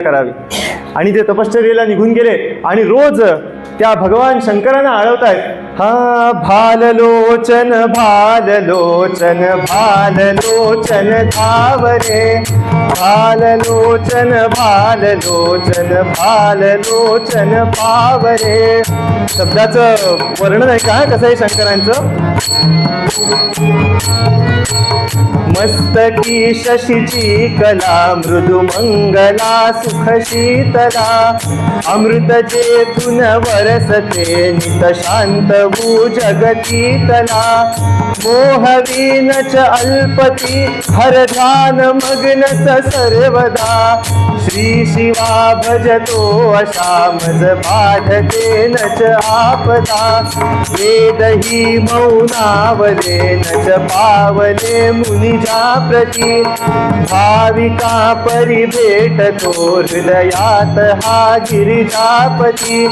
करावी. आणि ते तपश्चर्येला निघून गेले आणि रोज त्या भगवान शंकरांना आळवतायत. हा भाललोचन भाललोचन भाललोचन धावरे, भाललोचन भाललोचन भाललोचन पावरे. शब्दाचं वर्णन आहे का कसं आहे शंकरांचं. मस्तकी शशीची कला मृदु मंगला सुख शीतला, अमृत जेथून वरसते नित शांत भू जगतीतला. मोहवीनच अल्पती हर ध्यान मग्नच सर्वदा, श्री शिवा भजतो अशा मज बाधते नच आपदा. वेदही मौनावले नच पावले मुनिजा प्रती, भाविका परिभेटतो हृदयात हा गिरिजापती.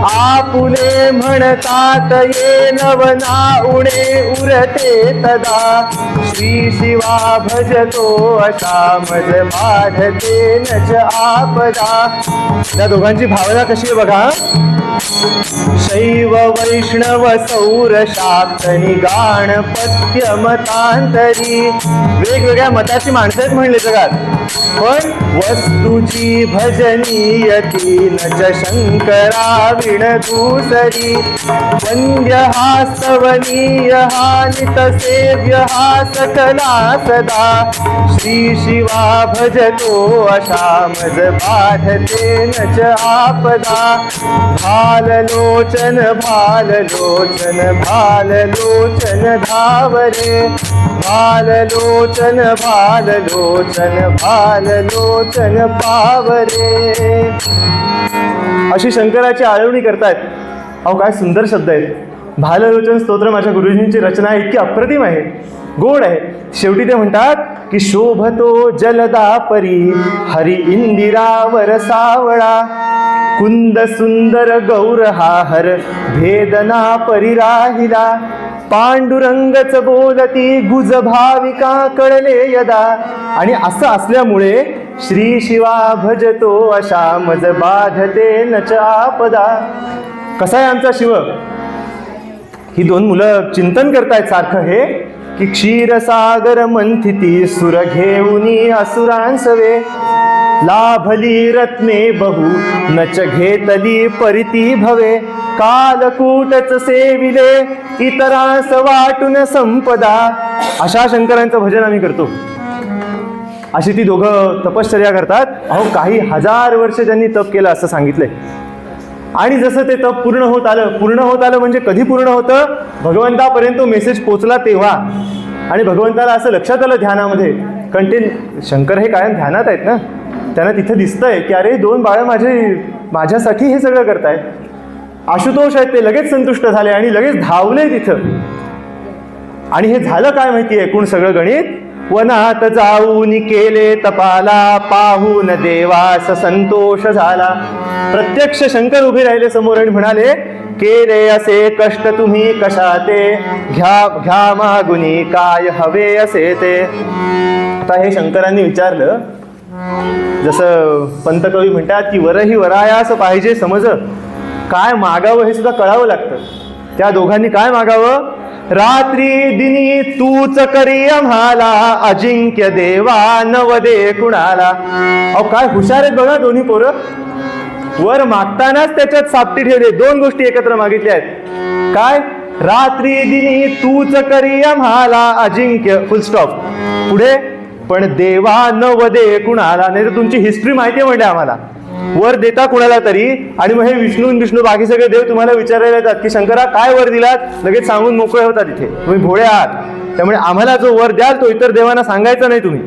आपुले म्हणतात ये नवना उणे उरते तदा, श्री शिवा भजतो अशा मज बाधते नच आपदा. त्या दोघांची भावना कशी आहे बघा. शैव वैष्णव सौर शाक्त निगाण पथ्य मतांतरी, वेगवेगळ्या मताची माणसं आहेत म्हणले जगात, पण वस्तूची भजनीयती नच शंकरा विण दुसरी. वंद्य हा स्तवनीय हा नितसेव्य हा सकला सदा, श्री शिवा भजतो अशा मज बाधते नच आपदा. भाललोचन भाललोचन भाललोचन धावरे, भाललोचन भाललोचन भाललोचन पावरे. अशी शंकराची आळवणी करतायत. अहो काय सुंदर शब्द आहेत. भाललोचन स्तोत्र माझ्या गुरुजींची रचना आहे, इतकी अप्रतिम आहे, गोड आहे. शेवटी ते म्हणतात की शोभतो जलदा परी हरी इंदिरावर सावळा, कुंद सुंदर गौर हा हर भेदना परी राहिला. पांडुरंगच बोलती गुज भाविका कळले यदा. आणि असं असल्यामुळे श्री शिवा भजतो अशा मज बाधते नच आपदा. कसा आहे आमचा शिव. ही दोन मुलं चिंतन करतायत सारखं हे की क्षीरसागर मंथिती सुर घेऊनी असुरांसवे, लाभली रत्ने बहु नच घेतली परिती भवे. कालकूटच सेविले इतरांस वाटून संपदा. अशा शंकरांचं भजन आम्ही करतो. अशी ती दोघं तपश्चर्या करतात. अहो काही हजार वर्ष त्यांनी तप केलं असं सांगितलंय. आणि जसं ते तप पूर्ण होत आलं म्हणजे कधी पूर्ण होतं, भगवंतापर्यंत मेसेज पोचला तेव्हा. आणि भगवंताला असं लक्षात आलं ध्यानामध्ये, शंकर हे कायम ध्यानात आहेत ना, त्यांना तिथं दिसतंय की अरे दोन बाळं माझ्यासाठी हे सगळं करतायत. आशुतोष आहेत ते लगेच संतुष्ट झाले आणि लगेच धावले तिथं. आणि हे झालं काय माहितीये एकूण सगळं गणित. वनात जाऊन केले तपाला, पाहून देवास संतोष झाला. प्रत्यक्ष शंकर उभे राहिले समोर आणि म्हणाले केले असे कष्ट तुम्ही कशाते, घ्या मागुनी काय हवे असे ते. आता हे शंकरांनी विचारलं. जसं पंतकवी म्हणतात की वरही वरायास पाहिजे समज, काय मागावं हे सुद्धा कळावं लागतं. त्या दोघांनी काय मागावं. रात्री दिनी तूच करी आम्हाला, अजिंक्य देवा नवदे कुणाला. अहो काय हुशार आहेत बघा दोन्ही पोरं. वर मागतानाच त्याच्यात सापटी ठेवले, दोन गोष्टी एकत्र मागितल्या आहेत. काय. रात्री दिनी तूच करी आम्हाला अजिंक्य, फुल स्टॉप. पुढे पण देवा नवदे कुणाला, नाही तर तुमची हिस्ट्री माहिती म्हणजे आम्हाला. वर देता कुणाला तरी आणि मग हे विष्णू बाकी सगळे देव तुम्हाला विचारायला येतात की शंकरा काय वर दिलात, लगेच सांगून मोकळे होतात. इथे तुम्ही भोळे आहात, त्यामुळे आम्हाला जो वर द्याल तो इतर देवांना सांगायचा नाही तुम्ही.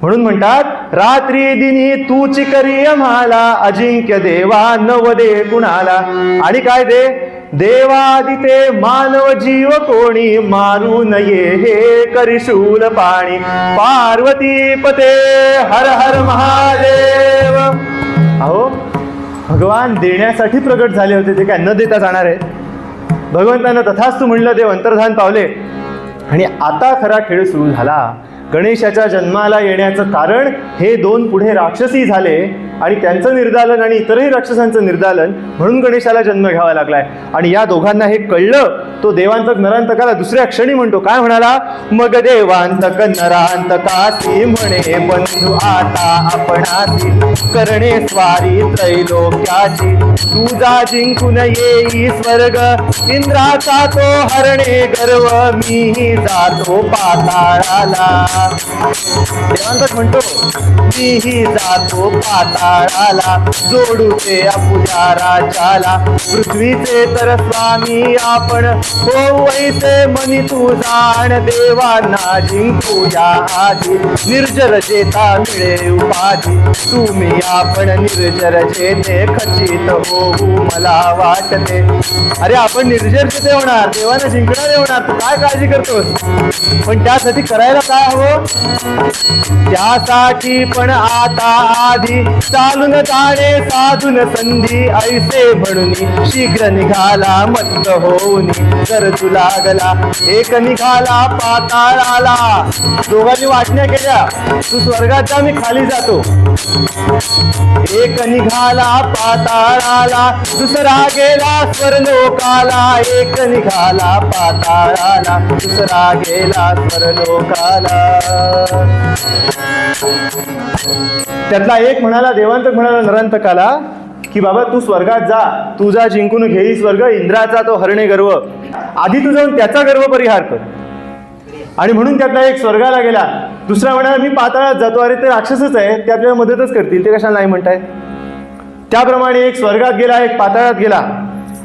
म्हणून म्हणतात रात्री दिनी तूची करी आम्हाला, अजिंक्य देवा नवदे कुणाला. आणि काय दे. देवादिते मानव जीव कोणी, मारू नये हे करिशूल पाणी. पार्वती पते हर हर महादेव. अहो भगवान देण्यासाठी प्रगट झाले होते, ते काय न देता जाणार आहे. भगवंतांना तथास्तु म्हणलं, देव अंतर्धान पावले. आणि आता खरा खेळ सुरू झाला. गणेशाच्या जन्माला येण्याचं कारण हे दोन पुढे राक्षसी झाले आणि त्यांचं निर्दालन आणि इतरही राक्षसांचं निर्दालन म्हणून गणेशाला जन्म घ्यावा लागलाय. आणि या दोघांना हे कळलं. तो देवांतक नरांतकाला दुसऱ्या क्षणी म्हणतो, काय म्हणाला? मग देवांतक नरांतकासी म्हणे बंधू आता आपणासी करणे स्वारी त्रैलोक्याची तुझा जिंकून येई स्वर्ग इंद्राचा तो हरणे गर्व मीही जातो पाताळाला. देवांतक म्हणतो मीही जातो पाताळाला जोडू ते आपुल्या राजाला पृथ्वीचे तर स्वामी आपण होऊ ऐसे मनी तू जाण देवांना जिंकूया आधी निर्जर जेता मिळे उपाधी तुम्ही आपण निर्जर जेते खचित होऊ मला वाटते. अरे आपण निर्जर जेते होणार, देवांना जिंकणारे होणार, तू काय काळजी करतोस? पण त्यासाठी करायला काय हवं? त्यासाठी पण आता आधी चालून जाणे साधून संधी ऐसे म्हणून शीघ्र निघाला मत्त होऊन जर तू लागला एक निघाला पाताळाला. दोघांनी वाटण्या केल्या, तू स्वर्गात जा मी खाली जातो. एक निघाला पाताळाला दुसरा गेला स्वर्लोकाला. एक निघाला पाताळाला दुसरा गेला स्वर्लोकाला. त्यातला एक म्हणाला, देवांतक म्हणाला नरांतकाला की बाबा तू स्वर्गात जा, तुझा जिंकून घेई स्वर्ग इंद्राचा तो हरणे गर्व. आधी तू जाऊन त्याचा गर्व परिहार कर. आणि म्हणून त्यातला एक स्वर्गाला गेला. दुसरा म्हणाला मी पाताळात जातो. अरे ते राक्षसच आहे, ते आपल्याला मदतच करतील, ते कशाला नाही म्हणताय? त्याप्रमाणे एक स्वर्गात गेला, एक पाताळात गेला.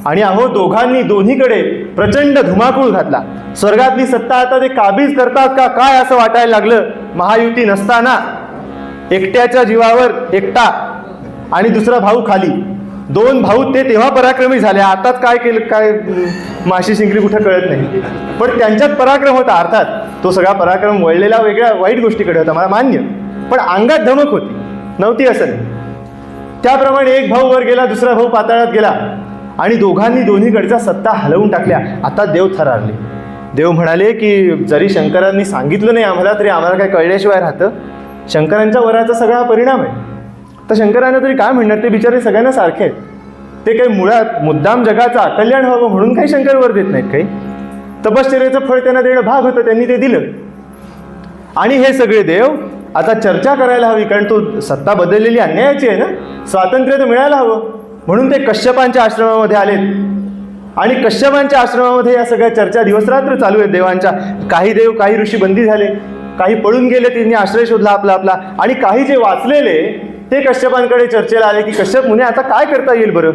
आणि अहो दोघांनी दोन्हीकडे प्रचंड धुमाकूळ घातला. स्वर्गातली सत्ता आता ते काबीज करतात का काय असं वाटायला लागलं. महायुती नसताना एकट्याच्या जीवावर एकटा आणि दुसरा भाऊ खाली. दोन भाऊ ते तेव्हा पराक्रमी झाले. आताच काय केलं, काय माशी शिंकली कुठं कळत नाही. पण त्यांच्यात पराक्रम होता. अर्थात तो सगळा पराक्रम वळलेला वेगळ्या वाईट गोष्टीकडे होता, मला मान्य. पण अंगात धमक होती, नव्हती असं नाही. त्याप्रमाणे एक भाऊ वर गेला, दुसरा भाऊ पाताळात गेला. आणि दोघांनी दोन्हीकडच्या सत्ता हलवून टाकल्या. आता देव थरारले. देव म्हणाले की जरी शंकरांनी सांगितलं नाही आम्हाला तरी आम्हाला काय कळल्याशिवाय राहतं. शंकरांच्या वराचा सगळा परिणाम आहे. तर शंकरांना तरी काय म्हणणार, ते बिचारे सगळ्यांना सारखे आहेत. ते काही मुळात मुद्दाम जगाचा कल्याण व्हावं म्हणून काही शंकर वर देत नाहीत. काही तपश्चर्याचं फळ त्यांना देणं भाग होतं, त्यांनी ते दिलं. आणि हे सगळे देव आता चर्चा करायला हवी, कारण तो सत्ता बदललेली अन्यायाची आहे ना. स्वातंत्र्य तर मिळायला हवं. म्हणून ते कश्यपांच्या आश्रमामध्ये आलेत. आणि कश्यपांच्या आश्रमामध्ये या सगळ्या चर्चा दिवसरात्र चालू आहेत देवांच्या. काही देव, काही ऋषी बंदी झाले, काही पळून गेले, त्यांनी आश्रय शोधला आपला आपला. आणि काही जे वाचलेले ते कश्यपांकडे चर्चेला आले की कश्यप मुने आता काय करता येईल बरं.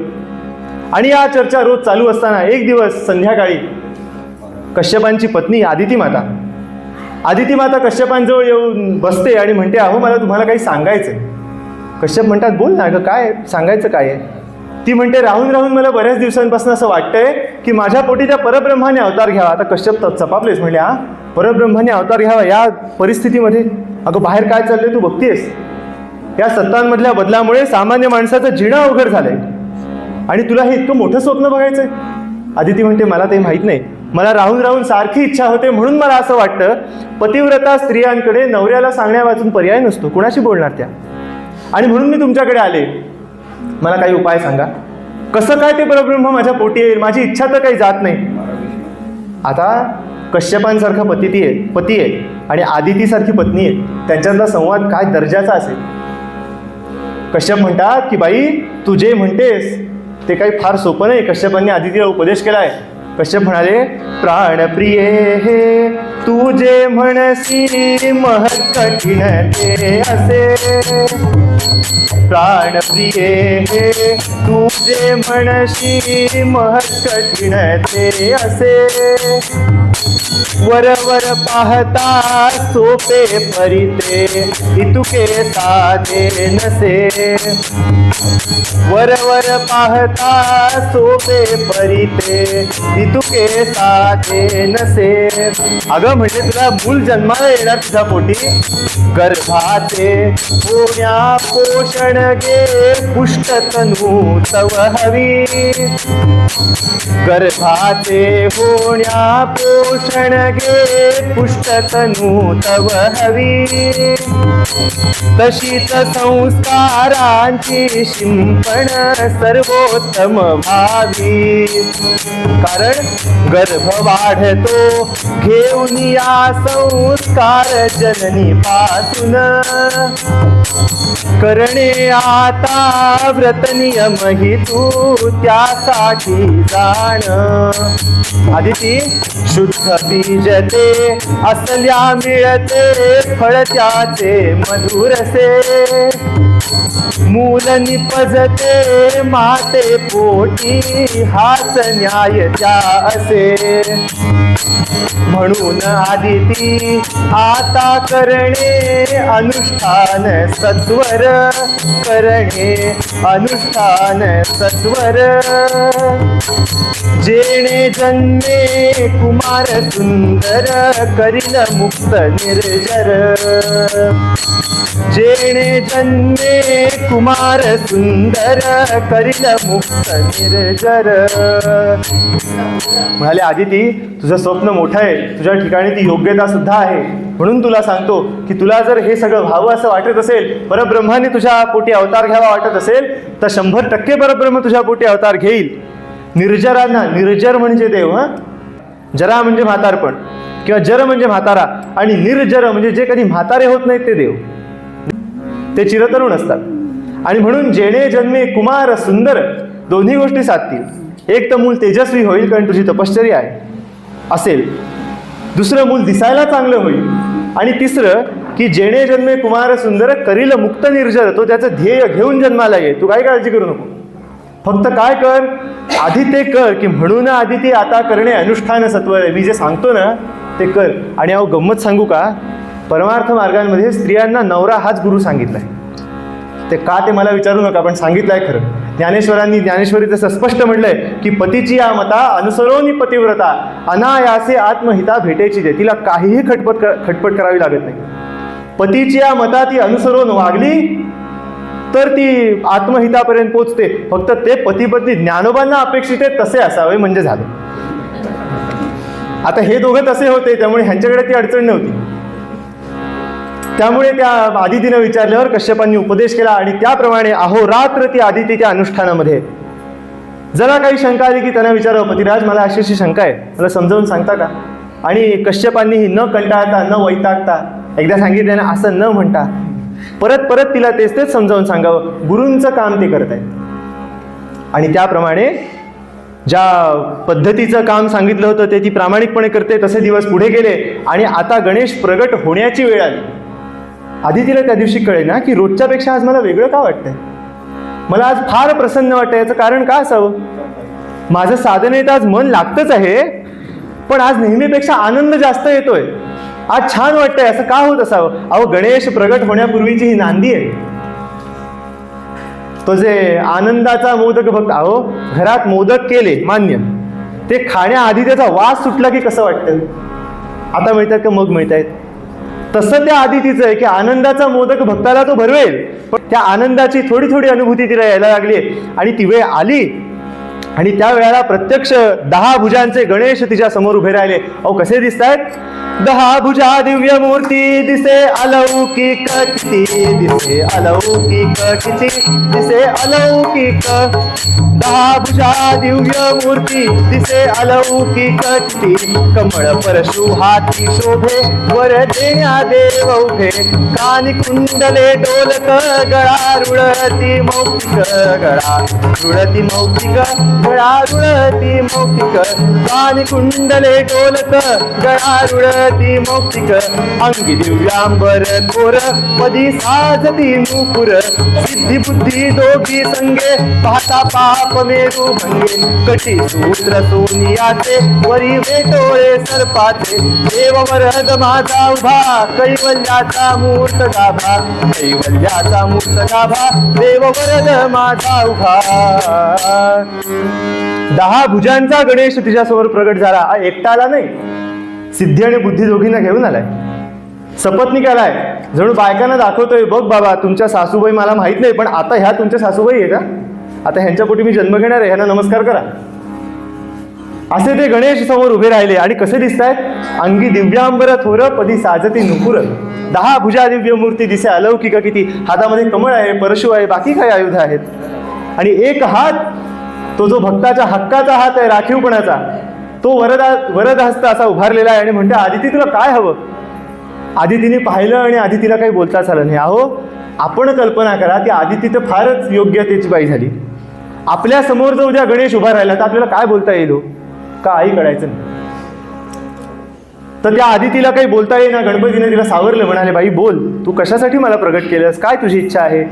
आणि या चर्चा रोज चालू असताना एक दिवस संध्याकाळी कश्यपांची पत्नी आदिती माता कश्यपांजवळ येऊन बसते आणि म्हणते, अहो मला तुम्हाला काही सांगायचंय. कश्यप म्हणतात, बोल ना ग, काय सांगायचं काय आहे? ती म्हणते, राहून राहून मला बऱ्याच दिवसांपासून असं वाटतंय की माझ्या पोटी त्या परब्रह्माने अवतार घ्यावा. आता कश्यप चपापलेच, म्हणले हा परब्रह्माने अवतार घ्यावा या परिस्थितीमध्ये? अगं बाहेर काय चाललंय तू बघतेस. या सत्तांमधल्या बदलामुळे सामान्य माणसाचं जिणं अवघड झालंय आणि तुला हे इतकं मोठं स्वप्न बघायचंय. आदिती म्हणते, मला ते माहीत नाही. मला राहून राहून सारखी इच्छा होते म्हणून मला असं वाटतं पतिव्रता स्त्रियांकडे नवऱ्याला सांगण्या वाचून पर्याय नसतो, कुणाशी बोलणार त्या. आणि म्हणून मी तुमच्याकडे आले. मला काही उपाय सांगा. कसं काय ते परब्रह्म माझ्या पोटी येईल? माझी इच्छा तर काही जात नाही. आता कश्यपांसारखा पती आहे आणि आदितीसारखी पत्नी आहे. त्यांच्यातला संवाद काय दर्जाचा असेल. कश्यप म्हणतात की बाई तू जे म्हणतेस ते काही फार सोपं नाही. कश्यपांनी आदितीला उपदेश केलाय. कश्यप म्हणाले, प्राणप्रिये हे तू जे म्हणसी महत् कठीण ते असे. प्राणप्रिये हे तू जे म्हणशी महत् कठीण ते असे. वरवर पाहता सोपे परिते इतुके साधे नसे. वरवर पाहता सोपे परिते इतुके साधे नसे. अगं म्हणजे तुला मूल जन्माला येणार तुझ्या पोटी. गर्भाचे होण्या पोषण घे पुष्टतनू तव हवी. गर्भाचे होण्या पोषण घे पुष्टतनू तव हवी. तशीच संस्कारांची शिंपण सर्वोत्तम भावी. कारण गर्भ वाढतो घेऊन या संस्कार जननी पासून. करणे आता व्रत नियम ही तू त्यासाठी जाण. आदिती शुद्ध बीज ते असल्या मिळते फळ त्याचे मधुरसे. मूल निपजते माते पोटी हाच न्याय त्या असे. म्हणून आदिती आता करणे अनुष्ठान सत्वर. करणे अनुष्ठान सत्वर. जेणे जन्मे कुमार सुंदर करील मुक्त निर्जर. जेणे जन्मे कुमार सुंदर करील मुक्त निर्जर. म्हणाले आदिती तुझं स्वप्न मोठं आहे, तुझ्या ठिकाणी ती योग्यता सुद्धा आहे. म्हणून तुला सांगतो की तुला जर हे सगळं व्हावं असं वाटत असेल, परब्रह्माने तुझ्या पोटी अवतार घ्यावा वाटत असेल, तर 100% परब्रह्म तुझ्या पोटी अवतार घेईल. निर्जरांना, निर्जर म्हणजे देव, जरा म्हणजे म्हातारपण किंवा जर म्हणजे म्हातारा, आणि निर्जर म्हणजे जे कधी म्हातारे होत नाहीत ते देव, ते चिरतरुण असतात. आणि म्हणून जेणे जन्मे कुमार सुंदर दोन्ही गोष्टी साधतील. एक तर मूल तेजस्वी होईल कारण तुझी तपश्चर्या आहे असेल, दुसरं मूल दिसायला चांगलं होईल, आणि तिसरं की जेणे जन्मे कुमार सुंदर करील मुक्त निर्जर. तो त्याचं ध्येय घेऊन जन्माला येईल. तू काही काळजी करू नको, फक्त काय कर आधी ते कर की म्हणून आधी ती आता करणे अनुष्ठान सत्वर आहे. मी जे सांगतो ना ते कर. आणि अहो गंमत सांगू का, परमार्थ मार्गांमध्ये स्त्रियांना नवरा हाच गुरु सांगितलाय. ते का ते मला विचारू नका, पण सांगितलंय खरं. ज्ञानेश्वरांनी ज्ञानेश्वरीत असं स्पष्ट म्हटलंय की पतीची या मता अनुसरोनी पतिव्रता अनायासे आत्महिता भेटेची दे. तिला काहीही खटपट करावी लागत नाही. पतीची या मता ती अनुसरून वागली तर ती आत्महितापर्यंत पोचते. फक्त ते पती पत्नी ज्ञानोबांना अपेक्षित आहे तसे असावे म्हणजे झाले. आता हे दोघं तसे होते त्यामुळे ह्यांच्याकडे ती अडचण नव्हती. त्यामुळे त्या आदितीनं विचारल्यावर कश्यपांनी उपदेश केला आणि त्याप्रमाणे अहोरात्र ती आदिती त्या अनुष्ठानामध्ये. जरा काही शंका आली की त्यांना विचारावं, पतिराज मला अशी अशी शंका आहे, मला समजावून सांगता का? आणि कश्यपांनीही न कंटाळता न वैतागता एकदा सांगितलं ना, असं न म्हणता परत परत तिला तेच तेच समजावून सांगावं. गुरूंचं काम ते करत आहेत आणि त्याप्रमाणे ज्या पद्धतीचं काम सांगितलं होतं ते ती प्रामाणिकपणे करते. तसे दिवस पुढे गेले आणि आता गणेश प्रगट होण्याची वेळ आली. आदितीला त्या दिवशी कळेल ना की रोजच्यापेक्षा आज मला वेगळं का वाटतंय, मला आज फार प्रसन्न वाटतंय. याचं कारण का असावं? माझं साधनेत आज मन लागतंच आहे, पण आज नेहमीपेक्षा आनंद जास्त येतोय, आज छान वाटतंय. असं का होत असावं? अहो गणेश प्रगट होण्यापूर्वीची ही नांदी आहे. तो जे आनंदाचा मोदक भक्त, अहो घरात मोदक केले मान्य, ते खाण्याआधी त्याचा वास सुटला की कसं वाटतं? आता मिळतात का मग मिळतायत? तसं त्या आदितीचं आहे की आनंदाचा मोदक भक्ताला तो भरवेल, पण त्या आनंदाची थोडी थोडी अनुभूती तिला यायला लागली आणि ती वेळ आली आणि त्या वेळेला प्रत्यक्ष 10 भुजांचे गणेश तिच्या समोर उभे राहिले. अहो कसे दिसतायत? 10 भुजा दिव्य मूर्ती दिसे अलौकिक किती, दिसे अलौकिक किती, दिसे अलौकिक. 10 भुजा दिव्य मूर्ती दिसे अलौकिक किती, कमळ परशु हाती शोभे वर देण्या देव उभे. कानी कुंडले डोलक गळा रुळती मौक्तिक, गळा रुळती मौक्तिक, गळा रुळती मौक्तिक. कानी कुंडले डोलक गळा रुळती मौक्तिक. अंगी दिव्यांबर थोर पदी साजती नूपुर. सिद्धी बुद्धी दोघी संगे पाहता पाप मेरू भंगे. कटी सूत्र सोनियाचे वरी वेटोळे सर्पाचे. देव वरद माझा उभा कैवल्याचा मूर्त गाभा, कैवल्याचा मूर्त गाभा, देव वरद माझा उभा. 10 भुजांचा गणेश तिच्यासमोर प्रगट झाला. एकटा आला नाही, सिद्धी आणि बुद्धी दोघींना घेऊन आलाय. सपत्नीक आलाय, जणू बायकांना दाखवतोय, बघ बाबा तुमच्या सासूबाई मला माहित नाही, पण आता ह्या तुमच्या सासूबाई आहे का, आता ह्यांच्या पोटी मी जन्म घेणार आहे, ह्यांना नमस्कार करा. असे ते गणेश समोर उभे राहिले आणि कसे दिसतायत, अंगी दिव्यांबर थोर पदी साजती नुपुर, 10 भुजा दिव्य मूर्ती दिसे अलौकिक किती, हातामध्ये कमळ आहे, परशु आहे, बाकी काही आयुध आहेत, आणि एक हात तो जो भक्ताच्या हक्काचा हात आहे, राखीवपणाचा, तो वरदहस्त असा उभारलेला आहे आणि म्हणते, आदिती तुला काय हवं. आदितीने पाहिलं आणि आदितीला काही बोलताच आलं नाही. अहो, आपण कल्पना करा की आदिती तर फारच योग्यतेची बाई झाली, आपल्या समोर जर उद्या गणेश उभा राहिला तर आपल्याला काय बोलता येईल हो, का आई कळायचं नाही. तर त्या आदितीला काही बोलता येईना. गणपतीने तिला सावरलं, म्हणाले, बाई बोल, तू कशासाठी मला प्रगट केलंस, काय तुझी इच्छा आहे.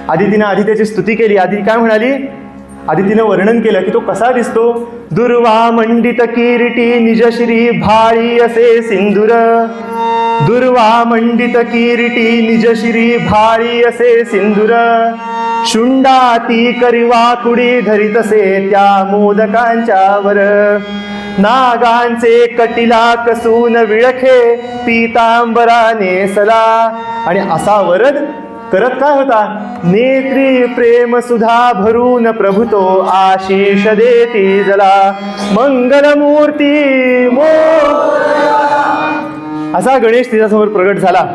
आदितीने आदित्यची स्तुती केली. आदिती काय म्हणाली, आदितीनं वर्णन केलं की तो कसा दिसतो. दुर्वा मंडित किरीटी निजश्री भाळी असे सिंदूर, दुर्वा मंडित किरीटी निजश्री भाळी असे सिंदूर, शुंडाती करिवा कुडी धरितसे त्या मोदकांच्यावर, नागांचे कटिला कसून विळखे पीतांबराने सला. आणि असा वरद करत काय होता, नेत्री प्रेम सुधा भरून प्रभुतो आशीष देती जला, मंगलमूर्ती मो. असा गणेश तिच्यासमोर प्रगट झाला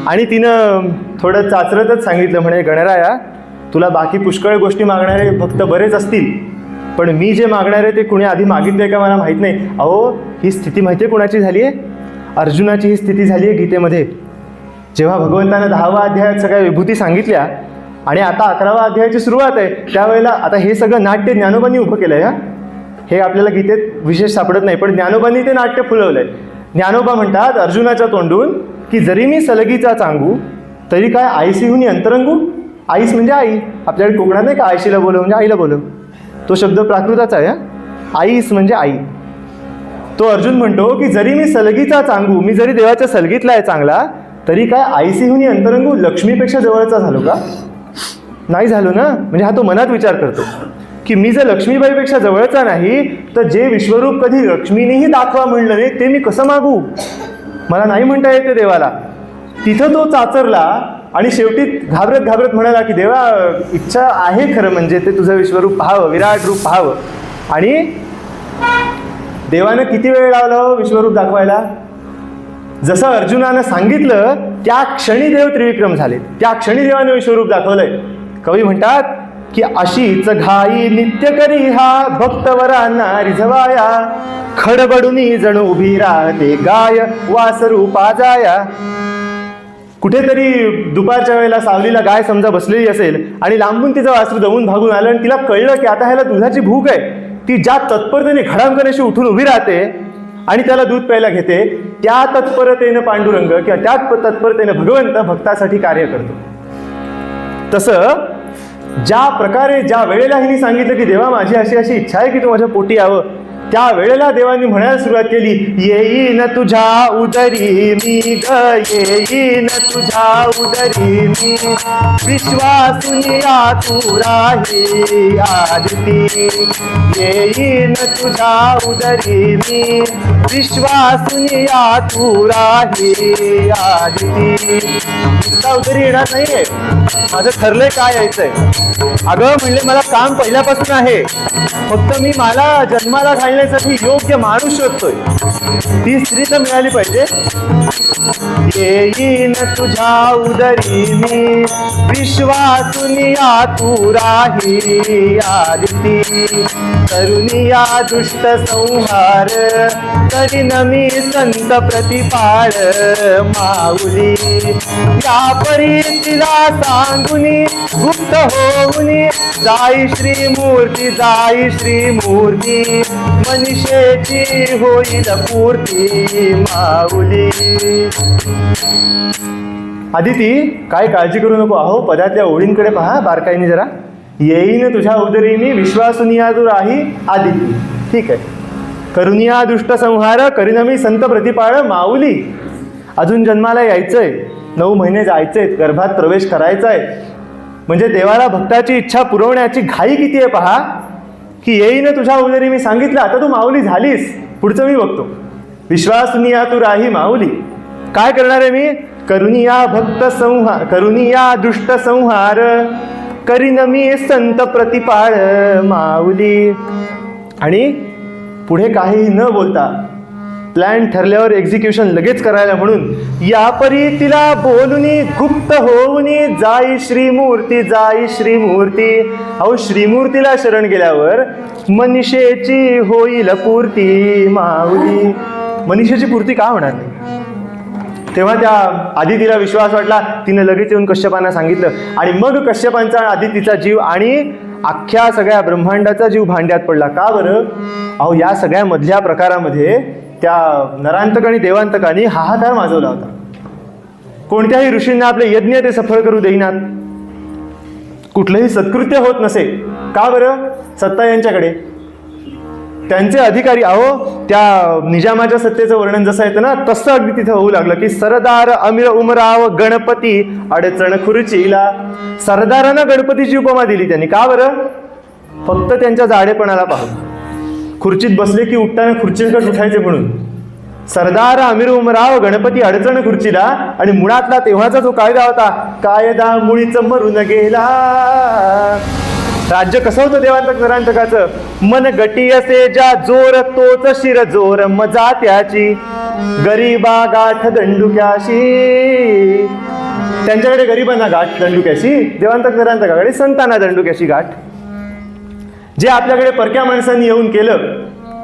आणि तिनं थोडं चाचरतच सांगितलं, म्हणे, गणराया तुला बाकी पुष्कळ गोष्टी मागणारे भक्त बरेच असतील, पण मी जे मागणार आहे ते कुणी आधी मागितलंय का मला माहित नाही. अहो, ही स्थिती माहिती आहे कोणाची झाली आहे, अर्जुनाची ही स्थिती झाली आहे गीतेमध्ये. जेव्हा भगवंतानं 10व्या अध्यायात सगळ्या विभूती सांगितल्या आणि आता 11व्या अध्यायाची सुरुवात आहे, त्यावेळेला आता हे सगळं नाट्य ज्ञानोबांनी उभं केलंय. हे आपल्याला गीतेत विशेष सापडत नाही, पण ज्ञानोबांनी ते नाट्य फुलवलंय. ज्ञानोबा म्हणतात अर्जुनाच्या तोंडून की जरी मी सलगीचा चांगू तरी काय आईसीहून अंतरंगू. आईस म्हणजे आई, आपल्याकडे कोकणात नाही का आईशीला बोलव म्हणजे आईला बोलव, तो शब्द प्राकृताचा आहे. आईस म्हणजे आई. तो अर्जुन म्हणतो की जरी मी सलगीचा चांगू, मी जरी देवाच्या सलगीतला आहे चांगला, तरी काय आईसीहून अंतरंगू, लक्ष्मीपेक्षा जवळचा झालो का, नाही झालो ना. म्हणजे हा तो मनात विचार करतो की मी जर लक्ष्मीबाईपेक्षा जवळचा नाही तर जे विश्वरूप कधी लक्ष्मीनेही दाखवा म्हणलं नाही ते मी कसं मागू, मला नाही म्हणता येते देवाला. तिथं तो चाचरला आणि शेवटी घाबरत घाबरत म्हणाला की देवा इच्छा आहे खरं म्हणजे ते तुझं विश्वरूप पाहावं, विराट रूप पाहावं. आणि देवानं किती वेळ लावला विश्वरूप दाखवायला. जसं अर्जुनानं सांगितलं त्या क्षणी देव त्रिविक्रम झाले, त्या क्षणी देवाने विश्वरूप दाखवलंय. कवी म्हणतात की अशीच घाई नित्य करी हा भक्तवरांना रिझवाया, खडबडुनी जणू उभी राहते गाय वासरूपा जाया. कुठेतरी दुपारच्या वेळेला सावलीला गाय समजा बसलेली असेल आणि लांबून तिचं वासरू दमून भागून आलं आणि तिला कळलं की आता ह्याला दुधाची भूक आहे, ती ज्या तत्परतेने घडामघड अशी उठून उभी राहते आणि त्याला दूध प्यायला घेते, त्या तत्परतेनं पांडुरंग किंवा त्या तत्परतेनं भगवंत भक्तासाठी कार्य करतो. तसं ज्या प्रकारे ज्या वेळेला हिने सांगितलं की देवा माझी अशी अशी इच्छा आहे की तू माझ्या पोटी यावं, त्या वेळेला देवांनी म्हणायला सुरुवात केली, येईन तुझ्या उदरी मी ग, येईन तुझ्या उदरी मी, विश्वासुनी तू राही आदिती, येईन तुझ्या उदरी मी, विश्वासुनी तू राही आदिती. नुसता उदरी येणार नाहीये, माझं ठरलंय काय यायचंय. अगं म्हणले मला काम पहिल्यापासून आहे, फक्त मी मला जन्माला घालण्यासाठी योग्य माणूस शोधतोय, ती स्त्री तर मिळाली पाहिजे. येईन तुझ्या उदरी मी, विश्वासुनी तू राही आदिती, करुनिया दुष्ट संहार, करीन मी संत प्रतिपाळ माऊली, या परी तिला सांगुनी गुप्त होऊनी, जाई श्री मूर्ती, जाई श्री मूर्ती, मनीषेची होईल पूर्ती माऊली. आदिती काय काळजी करू नको, अहो पदातल्या ओळींकडे पहा बारकाईने जरा. येईन तुझ्या उदरी मी, विश्वासुनिया तू राही आदिती. ठीक आहे, करुनिया दुष्ट संहार, करीन मी संत प्रतिपाळ माऊली. अजून जन्माला यायचंय, 9 महिने जायचंय, गर्भात प्रवेश करायचाय, म्हणजे देवाला भक्ताची इच्छा पुरवण्याची घाई किती आहे पहा. की येईन तुझ्या उदरी मी सांगितलं, आता तू माऊली झालीस, पुढचं मी बघतो. विश्वासनिया तू राही माऊली. काय करणार आहे मी? करुनिया भक्त संहार, करुनिया दुष्ट संहार, करीन मी संत प्रतिपाळ माऊली. आणि पुढे काहीही न बोलता प्लॅन ठरल्यावर एक्झिक्युशन लगेच करायला म्हणून या परी तिला बोलुनी गुप्त होऊनी जाई श्रीमूर्ती, जाई श्रीमूर्ती. अहो श्रीमूर्तीला शरण गेल्यावर मनीषेची होईल पूर्ती माऊली. मनीषेची पूर्ती का होणार नाही? तेव्हा त्या आदितीला विश्वास वाटला. तिनं लगेच येऊन कश्यपांना सांगितलं आणि मग कश्यपांचा आदितीचा जीव आणि अख्ख्या सगळ्या ब्रह्मांडाचा जीव भांड्यात पडला. का बरं? अहो या सगळ्या मधल्या प्रकारामध्ये त्या नरांतक आणि देवांतकांनी हाहाकार माजवला होता. कोणत्याही ऋषींना आपले यज्ञ ते सफळ करू देईनात. कुठलंही सत्कृत्य होत नसे. का बरं? सत्ता यांच्याकडे, त्यांचे अधिकारी. अहो त्या निजामाच्या सत्तेचं वर्णन जसं येतं ना तसं अगदी तिथं होऊ लागलं की सरदार अमीर उमराव गणपती अडचण खुर्चीला. सरदारांना गणपतीची उपमा दिली त्यांनी. का बरं? फक्त त्यांच्या जाडेपणाला पाहून. खुर्चीत बसले की उठताना खुर्चीकट उठायचे म्हणून. सरदार अमीर उमराव गणपती अडचण खुर्चीला. आणि मुळातला तेव्हाचा जो कायदा होता, कायदा मुळीच मरून गेला. राज्य कसं होतं देवांतक नरांतकाचं? मन गटी असे ज्या जोर तोच शिर जोर मजा त्याची, गरीबा गाठ दंडुक्याशी. त्यांच्याकडे गरिबांना गाठ दंडुक्याशी, देवांतक नरांतकाकडे संतांना दंडुक्याशी गाठ. जे आपल्याकडे परक्या माणसांनी येऊन केलं,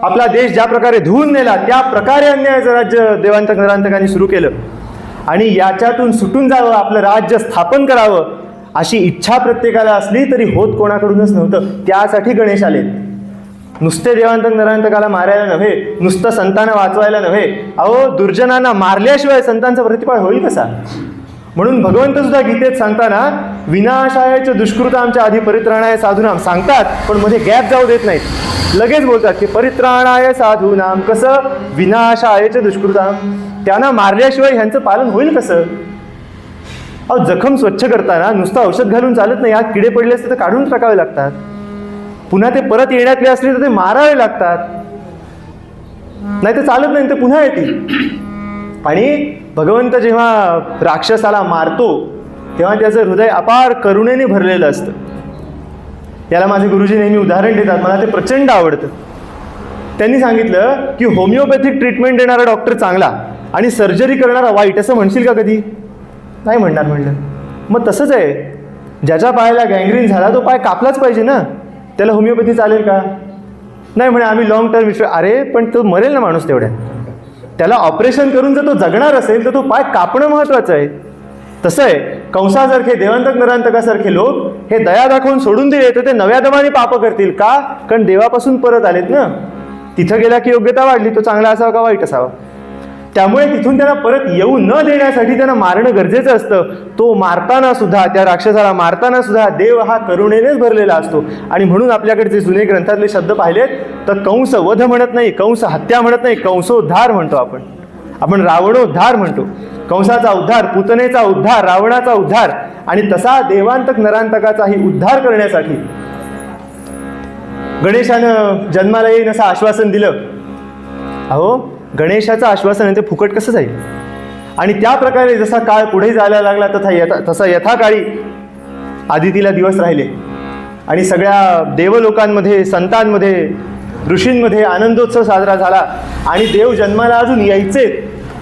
आपला देश ज्या प्रकारे धुवून नेला त्या प्रकारे अन्यायाचं राज्य देवांतक नरांतकांनी सुरू केलं. आणि याच्यातून सुटून जावं, आपलं राज्य स्थापन करावं अशी इच्छा प्रत्येकाला असली तरी होत कोणाकडूनच नव्हतं. त्यासाठी गणेश आले. नुसते देवांतक नरांतकाला मारायला नव्हे, नुसतं संतांना वाचवायला नव्हे. अहो दुर्जनांना मारल्याशिवाय संतांचा प्रतिपाळ होईल कसा? म्हणून भगवंत सुद्धा गीतेत सांगताना विनाशायाचे दुष्कृत आमच्या आधी परित्राणाय साधूनाम सांगतात, पण मध्ये गॅप जाऊ देत नाहीत. लगेच बोलतात की परित्राणाय साधूनाम. कसं? विनाशायाचे दुष्कृताम. त्यांना मारल्याशिवाय ह्यांचं पालन होईल कसं? अहो जखम स्वच्छ करताना नुसतं औषध घालून चालत नाही. यात किडे पडले असते तर काढून टाकावे लागतात. पुन्हा ते परत येण्यातले असले तर ते मारावे लागतात. नाही तर चालत नाही, ते पुन्हा येतील. आणि भगवंत जेव्हा राक्षसाला मारतो तेव्हा त्याचं हृदय अपार करुणेने भरलेलं असतं. याला माझे गुरुजी नेहमी उदाहरण देतात, मला ते प्रचंड आवडतं. त्यांनी सांगितलं की होमिओपॅथिक ट्रीटमेंट देणारा डॉक्टर चांगला आणि सर्जरी करणारा वाईट, असं म्हणशील का कधी? नाही म्हणणार. म्हणलं मग तसंच आहे, ज्याच्या पायाला गँग्रीन झाला तो पाय कापलाच पाहिजे ना, त्याला होमिओपॅथी चालेल का? नाही म्हणे आम्ही लॉंग टर्म विश्वास. अरे पण तो मरेल ना माणूस तेवढ्या. त्याला ऑपरेशन करून जर तो जगणार असेल तर तो पाय कापणं महत्वाचं आहे. तसं आहे, कंसासारखे देवांतक नरांतकासारखे लोक हे दया दाखवून सोडून दिले तर ते नव्या दमाने पाप करतील. का? कारण देवापासून परत आलेत ना. तिथं गेला की योग्यता वाढली, तो चांगला असावा का वाईट असावा. त्यामुळे तिथून त्यांना परत येऊ न देण्यासाठी त्यांना मारणं गरजेचं असतं. तो मारताना सुद्धा, त्या राक्षसाला मारताना सुद्धा देव हा करुणेनेच भरलेला असतो. आणि म्हणून आपल्याकडे जे जुने ग्रंथातले शब्द पाहिलेत तर कंस वध म्हणत नाही, कंस हत्या म्हणत नाही, कंसोद्धार म्हणतो आपण रावणोद्धार म्हणतो. कंसाचा उद्धार, पुतनेचा उद्धार, रावणाचा उद्धार. आणि तसा देवांतक नरांतकाचाही उद्धार करण्यासाठी गणेशानं जन्माला येईन असं आश्वासन दिलं. अहो गणेशाचं आश्वासन आहे ते फुकट कसं जाईल? आणि त्या प्रकारे जसा काळ पुढे जायला लागला तसा यथाकाळी आदितीला दिवस राहिले आणि सगळ्या देवलोकांमध्ये, संतांमध्ये, ऋषींमध्ये आनंदोत्सव साजरा झाला. आणि देव जन्माला अजून यायचे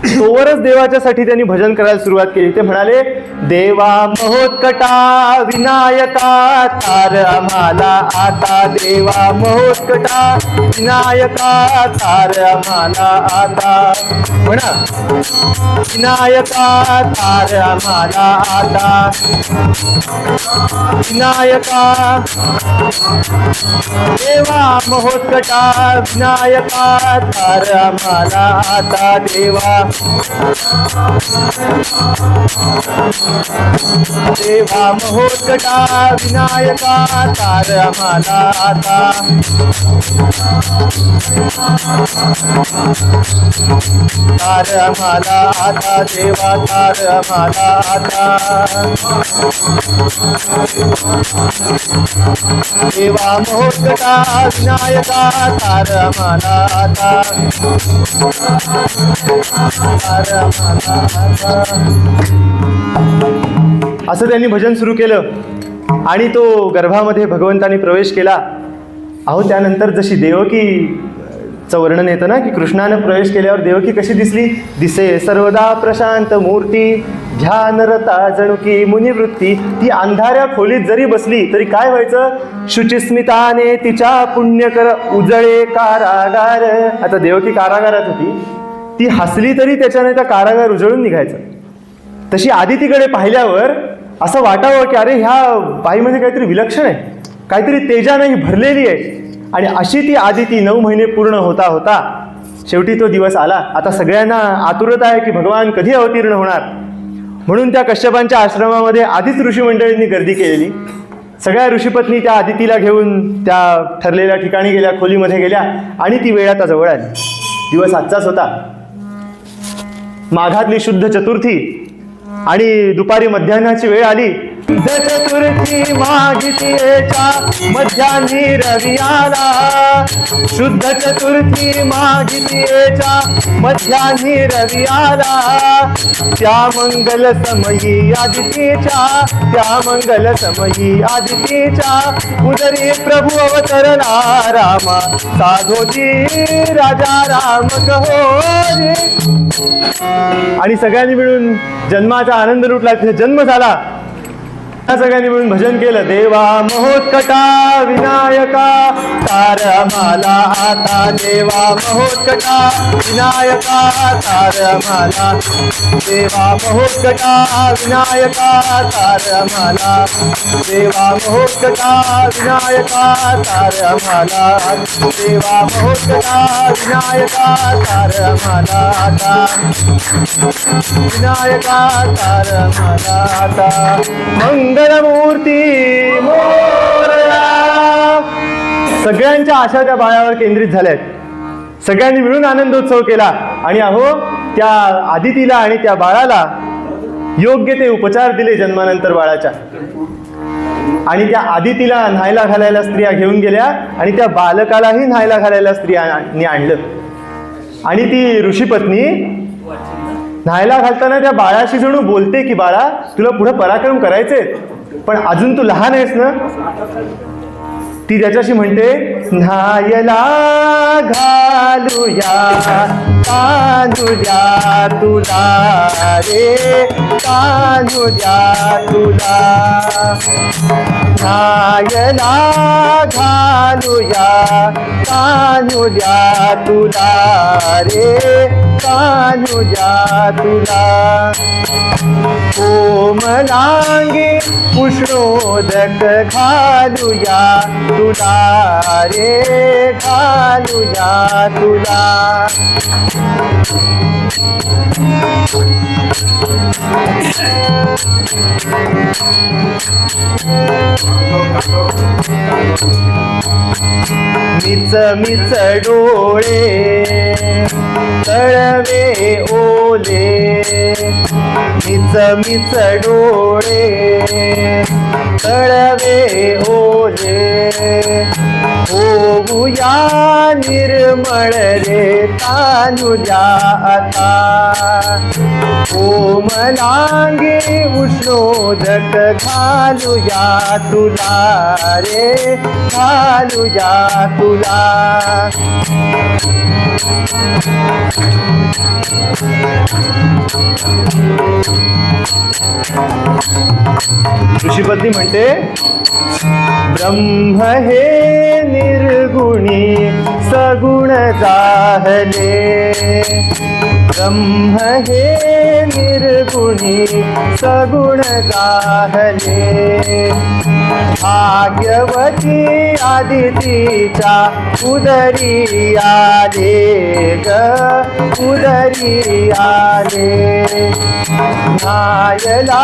तोवरच देवाच्यासाठी त्यांनी भजन करायला सुरुवात केली. ते म्हणाले, देवा महोत्कटा विनायका तार आम्हाला आता, देवा महोत्कटा विनायका तार आम्हाला आता. म्हणा, विनायका तार आम्हाला आता, विनायका देवा महोत्कटा विनायका तार आम्हाला आता, देवा देवा महोत्कटा विनायका तार आम्हाला आता तार आम्हाला आता देवा तार आम्हाला आता देवा महोत्कटा विनायका तार आम्हाला आता तार आम्हाला आता. असं त्यांनी भजन सुरू केलं आणि तो गर्भामध्ये भगवंताने प्रवेश केला. अहो त्यानंतर जशी देवकीचं वर्णन येतं ना की कृष्णानं प्रवेश केल्यावर देवकी कशी दिसली. दिसे सर्वदा प्रशांत मूर्ती ध्यानरता जणू की मुनिवृत्ती. ती अंधाऱ्या खोलीत जरी बसली तरी काय व्हायचं. शुचिस्मिताने तिच्या पुण्यकर उजळे कारागार. आता देवकी कारागारात होती. ती हसली तरी त्याच्याने त्या कारागार उजळून निघायचं. तशी आदितीकडे पाहिल्यावर असं वाटावं की अरे ह्या बाईमध्ये काहीतरी विलक्षण आहे, काहीतरी तेजाने ही भरलेली आहे. आणि अशी ती आदिती 9 महिने पूर्ण होता होता शेवटी तो दिवस आला. आता सगळ्यांना आतुरता आहे की भगवान कधी अवतीर्ण होणार. म्हणून त्या कश्यपांच्या आश्रमामध्ये आधीच ऋषी मंडळींनी गर्दी केलेली. सगळ्या ऋषीपत्नी त्या आदितीला घेऊन त्या ठरलेल्या ठिकाणी गेल्या, खोलीमध्ये गेल्या आणि ती वेळ आता जवळ आली. दिवस आजचाच होता, माघातली शुद्ध चतुर्थी आणि दुपारी मध्यान्हाची वेळ आली. चतुर्थी मागितीच्या मध्यान्ही रवी आला. शुद्ध चतुर्थी मागितीच्या मध्यान्ही रवी आला. त्या मंगल समयी आदितीच्या त्या मंगल समयी आदितीच्या उदरी प्रभू अवतरला रामा. साधोजी राजा राम कहो. आणि सगळ्यांनी मिळून जन्माचा आनंद लुटला. तिथे जन्म झाला. सगळ्यांनी मिळून भजन केलं. देवा महोत्कटा विनायका तार आम्हाला आता. देवा महोत्कटा विनायका तार आम्हाला. देवा महोत्कटा विनायका तार आम्हाला. देवा महोत्कटा विनायका तार आम्हाला. देवा महोत्कटा विनायका तार आम्हाला आता. विनायका तार आम्हाला आता. मंगलमूर्ती मोरया. सगळ्यांच्या आशा त्या बाळावर केंद्रित झाल्यात. सगळ्यांनी मिळून आनंदोत्सव केला. आणि अहो त्या आदितीला आणि त्या बाळाला योग्य ते उपचार दिले जन्मानंतर बाळाच्या. आणि त्या आदितीला न्हायला घालायला स्त्रिया घेऊन गेल्या आणि त्या बालकालाही न्हायला घालायला स्त्रियांनी आणलं. आणि ती ऋषीपत्नी न्हायला घालताना त्या बाळाशी जणू बोलते की बाळा तुला पुढे पराक्रम करायचे पण अजून तू लहान आहेस ना. ती त्याच्याशी म्हणते न्हायला घालूया कान्हुया तुला रे कान्हुया तुला. न्हायला घालूया कान्हुया तुला रे कान्हुया तुला. कोमलांगी उष्णोदक घालूया तुला रे घालूया तुला. मिच मिच डोळे तळवे ओले. मिच मिच डोळे तळवे ओले. होऊया निर्मळ रे कान्हुया आता. कोमलांगी उष्णोदक घालूया तुला रे घालूया तुला. ऋषीपत्नी म्हणते ब्रह्म हे निर्गुणी सगुण जाहले. ब्रह्म हे निर्गुणी सगुण जाहले भाग्यवती आदितीच्या उदरी आले ग उदरी आले न्यायला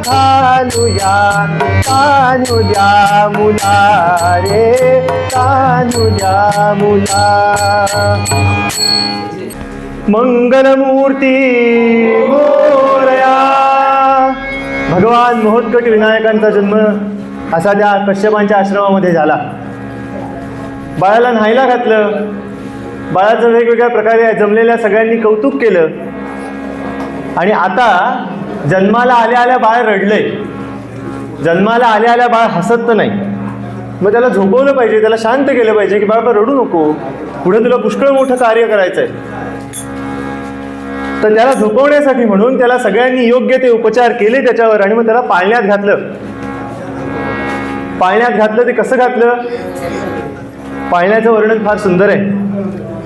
घालूया कान्हुल्या मुला रे कान्हुल्या मुला मंगलमूर्ती मोरया. भगवान महोत्कट विनायकांचा जन्म असा त्या कश्यपांच्या आश्रमामध्ये झाला. बाळाला न्हायला घातलं. बाळाचं वेगवेगळ्या प्रकारे जमलेल्या सगळ्यांनी कौतुक केलं. आणि आता जन्माला आल्या आल्या बाळ रडलंय. जन्माला आल्या आल्या बाळ हसत तर नाही. मग त्याला झोपवलं पाहिजे, त्याला शांत केलं पाहिजे की बाळा रडू नको, पुढे तुला पुष्कळ मोठं कार्य करायचं आहे. तर त्याला झोपवण्यासाठी म्हणून त्याला सगळ्यांनी योग्य ते उपचार केले त्याच्यावर आणि मग त्याला पाळण्यात घातलं. पाळण्यात घातलं ते कसं घातलं? पाळण्याचं वर्णन फार सुंदर आहे.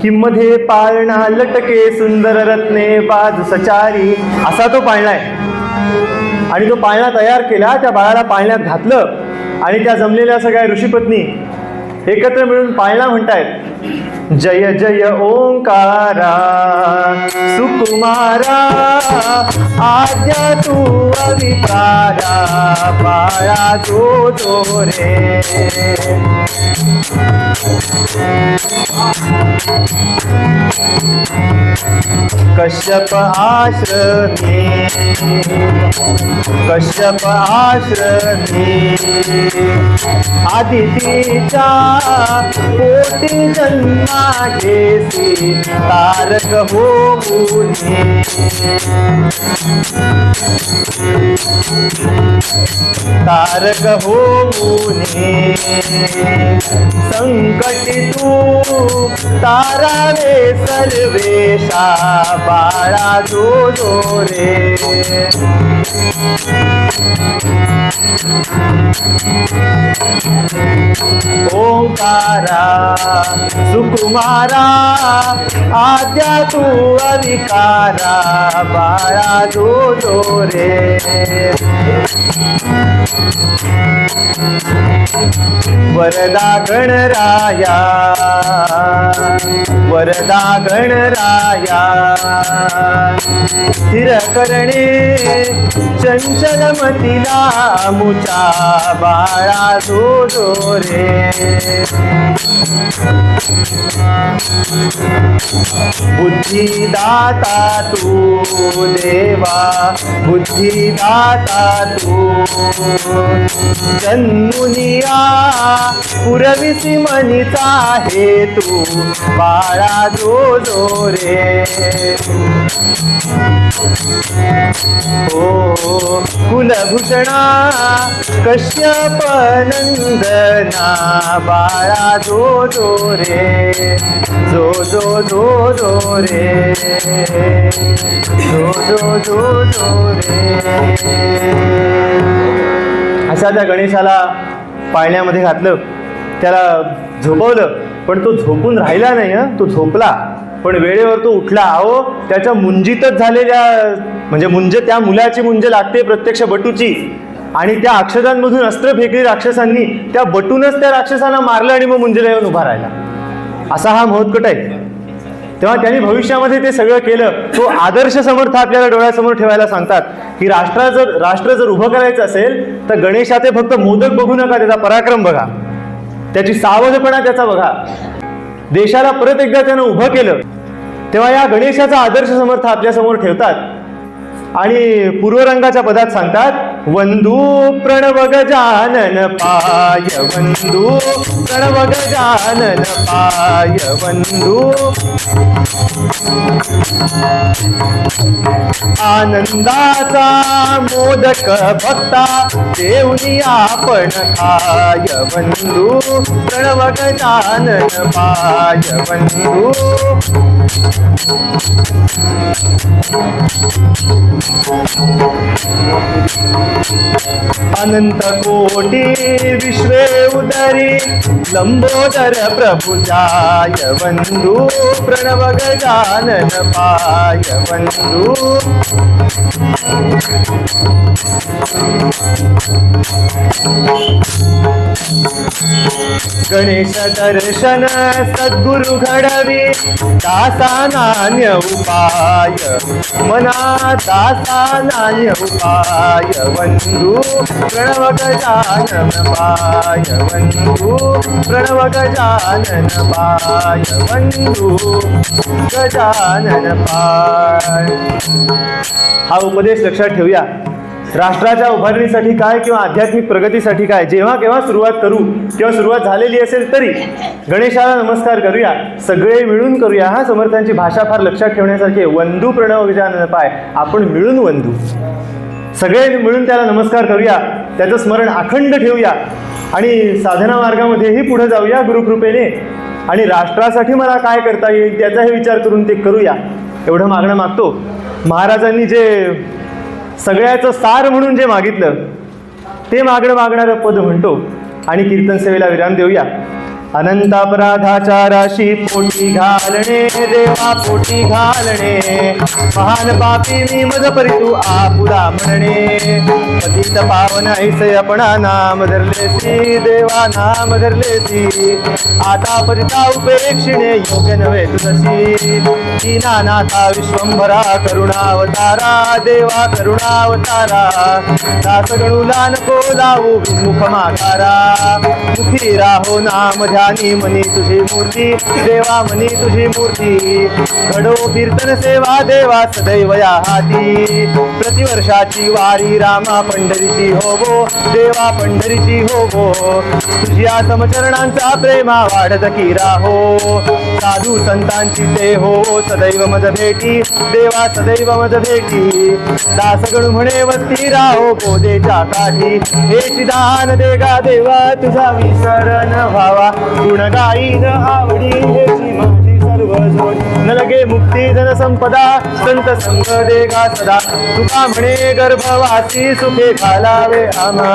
किंमध्ये पाळणा लटके सुंदर रत्ने बाजू सचारी असा तो पाळणा आहे. आणि तो पाळणा तयार केला, त्या बाळाला पाळण्यात घातलं आणि त्या जमलेल्या सगळ्या ऋषीपत्नी एकत्र मिळून पाळणा म्हणतायत. जय जय ओंकारा सुकुमारा आद्या तू अविकारा बाळा जो जो रे कश्यप आश्रमी कश्यप आश्रमी आदितीच्या पोटी जन्मा घेसी तारक होऊनी तारक होऊनी संकटी तू तारावे सर्वेशा बाळा जो जो रे ओंकारा सुकुमारा आद्या तू अविकारा बाळा जो जो रे वरदा गणराया वरदा गणराया स्थिर करणे चंचलमतीला मुचा बाळा जो जो रे बुद्धिदाता तू देवा बुद्धिदाता तू जन्मुनिया पुरविसी मनीचा हेतू बाळा जो जो रे ओ कुलभूषणा कश्यप नंदना बाळा जो जो रे जो जो जो जो रे जो जो जो जो रे. असा त्या गणेशाला पाळण्यामध्ये घातलं, त्याला झोपवलं. पण तो झोपून राहिला नाही. तो झोपला पण वेळेवर तो उठला. अहो त्याच्या मुंजीतच झालेल्या म्हणजे मुंज त्या मुलाची मुंज लागते प्रत्यक्ष बटूची आणि त्या अक्षरांमधून अस्त्र फेकली राक्षसांनी. त्या बटूनच त्या राक्षसांना मारलं आणि मग मुंजेला येऊन उभा राहिला. असा हा महोत्कट आहे. तेव्हा त्यांनी भविष्यामध्ये ते सगळं केलं. तो आदर्श समर्थ आपल्याला डोळ्यासमोर ठेवायला सांगतात की राष्ट्र जर उभं करायचं असेल तर गणेशाचे फक्त मोदक बघू नका, त्याचा पराक्रम बघा, त्याची सावधपणा त्याचा बघा. देशाला परत एकदा त्यानं उभं केलं. तेव्हा या गणेशाचा आदर्श समर्थ आपल्यासमोर ठेवतात आणि पूर्वरंगाच्या पदात सांगतात वंदू प्रणव गजानन पाय वंदू प्रणव गजानन पाय वंदू आनंदाचा मोदक भक्ता देऊनी आपण खाय वंदू प्रणव गजानन पाय वंदू. अनंत कोटी विश्वे उदरी लंबोदर प्रभुजाय वंदू प्रणव गजानन पाय वंदू गणेश दर्शन सद्गुरु घडवी दासा नान्य उपाय मना दासा नान्य उपाय वंदू प्रणव गजानन पाय वंदू प्रणव गजानन पाय वंदू गजानन पाय। हा उपदेश लक्षात ठेवूया। राष्ट्राच्या उभारणीसाठी काय किंवा आध्यात्मिक प्रगतीसाठी काय जेव्हा केव्हा सुरुवात करू किंवा सुरुवात झालेली असेल तरी गणेशाला नमस्कार करूया, सगळे मिळून करूया। हा समर्थांची भाषा फार लक्षात ठेवण्यासारखी आहे। वंदू प्रणव गजानन पाय, आपण मिळून वंदू, सगळे मिळून त्याला नमस्कार करूया, त्याचं स्मरण अखंड ठेवूया आणि साधना मार्गामध्येही पुढे जाऊया गुरुकृपेने। आणि राष्ट्रासाठी मला काय करता येईल त्याचाही विचार करून ते करूया, एवढं मागणं मागतो। महाराजांनी जे सगळ्याचं सार म्हणून जे मागितलं ते मागणारं पद म्हणतो आणि कीर्तन सेवेला विराम देऊया। अनंत अपराधाच्या राशी पोटी घालणे देवा पोटी घालणे, महान पापी मी मज परितू आपुला म्हणणे, पतित पावन ऐसे आपणा नाम धरलेसी देवा नाम धरलेसी, आता परिता उपेक्षिणे योग्य नव्हे तुझसी, दीनानाथा विश्वंभरा करुणावतारा देवा करुणावतारा, दास गणुला नको लावू विमुख माघारा, मुखी राहो नाम ध्यानी मनी तुझी मूर्ती देवा मनी तुझी मूर्ती, घडो कीर्तन सेवा देवा सदैव या हाती, प्रतिवर्षाची वारी रामा पंढरीची होवो देवा पंढरीची होवो, तुझ्या समचरणांचा प्रेमा वाढत की राहो, साधू संतांची ते हो सदैव मज भेटी देवा सदैव मज भेटी, दासगणू म्हणे वस्ती राहो गोदेच्या काठी, हे दान देगा देवा तुझा विसरण व्हावा, गुण गाईन आवडी हेची माझी सर्व जोड, न लगे मुक्ती धन संपदा संत संग देगा सदा, तुका म्हणे गर्भवासी सुखे घालावे आम्हा।